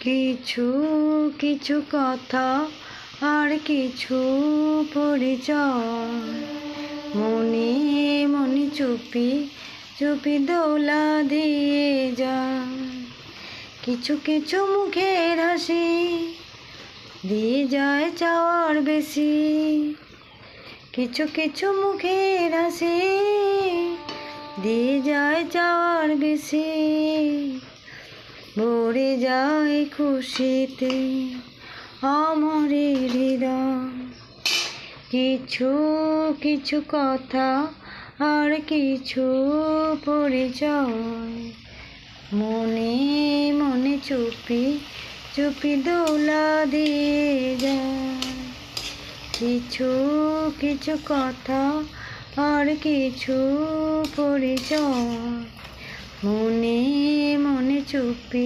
কিছু কিছু কথা আর কিছু পরিচয়, মনে মনে চুপি চুপি দোলা দিয়ে যায়। কিছু কিছু মুখের হাসি দিয়ে যায় চাওয়ার বেশি। কিছু কিছু মুখের হাসি দিয়ে যায় চাওয়ার বেশি। ভরে যায় খুশিতে আমার হৃদয়। কিছু কিছু কথা আর কিছু পরিচয়, মনে মনে চুপি চুপি দোলা দিয়ে যায়। কিছু কিছু কথা আর কিছু পরিচয়, মনে মনে চুপি